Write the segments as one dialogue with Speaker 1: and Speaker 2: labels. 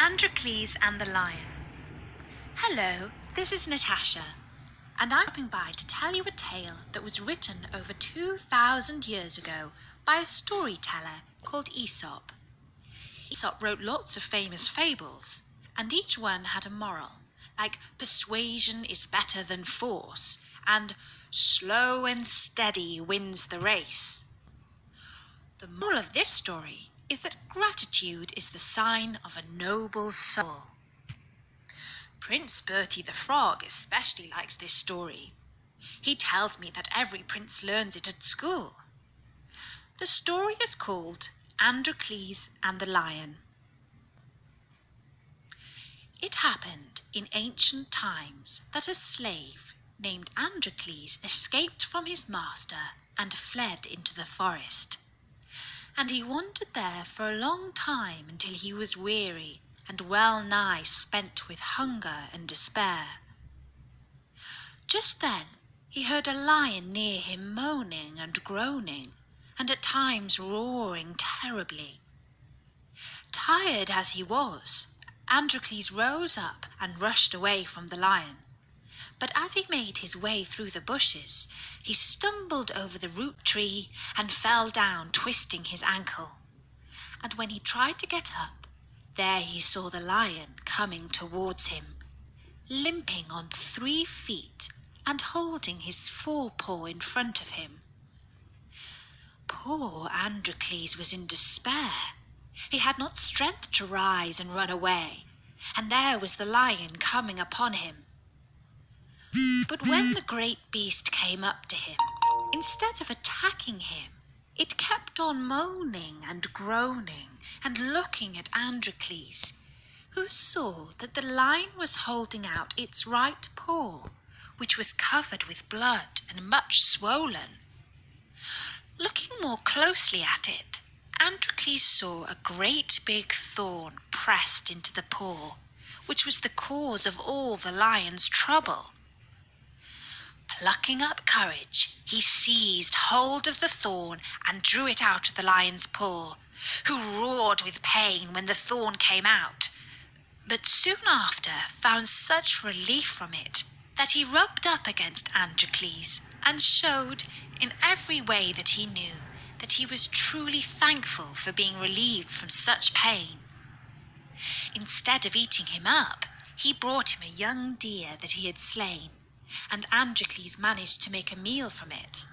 Speaker 1: Androcles and the Lion. Hello, this is Natasha, and I'm dropping by to tell you a tale that was written over 2,000 years ago by a storyteller called Aesop. Aesop wrote lots of famous fables, and each one had a moral, like persuasion is better than force, and slow and steady wins the race. The moral of this story is that gratitude is the sign of a noble soul. Prince Bertie the Frog especially likes this story. He tells me that every prince learns it at school. The story is called Androcles and the Lion. It happened in ancient times that a slave named Androcles escaped from his master and fled into the forest. And he wandered there for a long time until he was weary and well nigh spent with hunger and despair. Just then he heard a lion near him moaning and groaning, and at times roaring terribly. Tired as he was, Androcles rose up and rushed away from the lion. But as he made his way through the bushes, he stumbled over the root tree and fell down, twisting his ankle. And when he tried to get up, there he saw the lion coming towards him, limping on 3 feet and holding his forepaw in front of him. Poor Androcles was in despair. He had not strength to rise and run away, and there was the lion coming upon him. But when the great beast came up to him, instead of attacking him, it kept on moaning and groaning and looking at Androcles, who saw that the lion was holding out its right paw, which was covered with blood and much swollen. Looking more closely at it, Androcles saw a great big thorn pressed into the paw, which was the cause of all the lion's trouble. Plucking up courage, he seized hold of the thorn and drew it out of the lion's paw, who roared with pain when the thorn came out, but soon after found such relief from it that he rubbed up against Androcles and showed in every way that he knew that he was truly thankful for being relieved from such pain. Instead of eating him up, he brought him a young deer that he had slain, and Androcles managed to make a meal from it.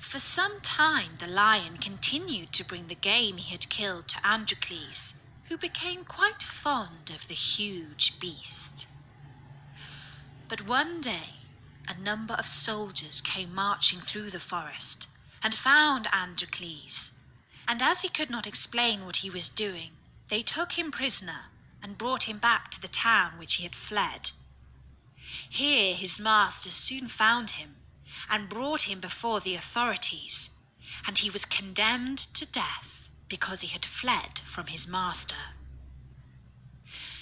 Speaker 1: For some time the lion continued to bring the game he had killed to Androcles, who became quite fond of the huge beast. But one day a number of soldiers came marching through the forest and found Androcles, and as he could not explain what he was doing, they took him prisoner and brought him back to the town which he had fled. Here his master soon found him and brought him before the authorities, and he was condemned to death because he had fled from his master.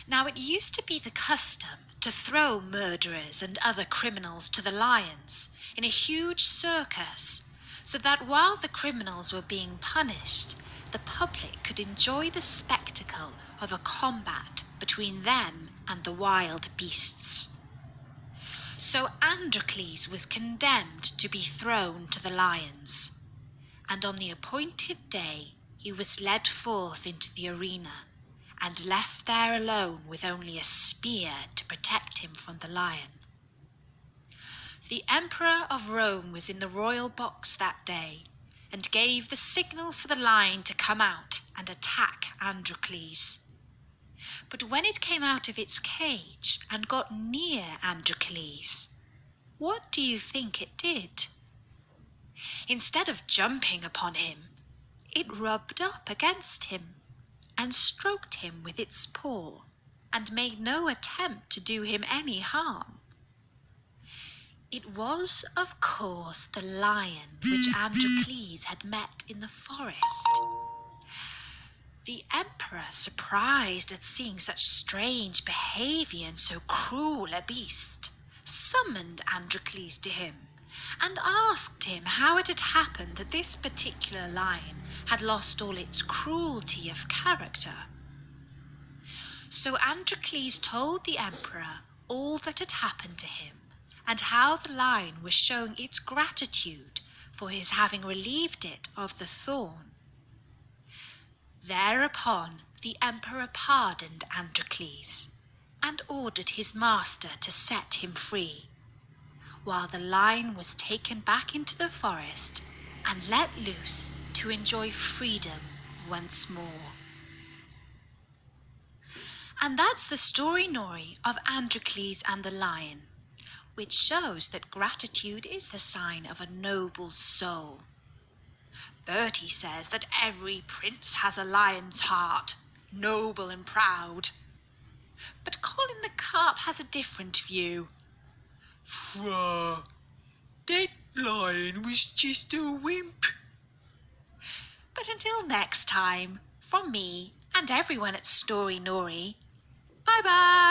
Speaker 1: Now it used to be the custom to throw murderers and other criminals to the lions in a huge circus, so that while the criminals were being punished, the public could enjoy the spectacle of a combat between them and the wild beasts. So Androcles was condemned to be thrown to the lions, and on the appointed day he was led forth into the arena and left there alone with only a spear to protect him from the lion. The Emperor of Rome was in the royal box that day and gave the signal for the lion to come out and attack Androcles. But when it came out of its cage and got near Androcles, what do you think it did? Instead of jumping upon him, it rubbed up against him and stroked him with its paw and made no attempt to do him any harm. It was, of course, the lion which Androcles had met in the forest. The emperor, surprised at seeing such strange behavior in so cruel a beast, summoned Androcles to him and asked him how it had happened that this particular lion had lost all its cruelty of character. So Androcles told the emperor all that had happened to him, and how the lion was showing its gratitude for his having relieved it of the thorn. Thereupon the emperor pardoned Androcles, and ordered his master to set him free, while the lion was taken back into the forest and let loose to enjoy freedom once more. And that's the story, Nori, of Androcles and the lion, which shows that gratitude is the sign of a noble soul. Bertie says that every prince has a lion's heart, noble and proud. But Colin the Carp has a different view.
Speaker 2: Fra, that lion was just a wimp.
Speaker 1: But until next time, from me and everyone at Story Nori, bye bye!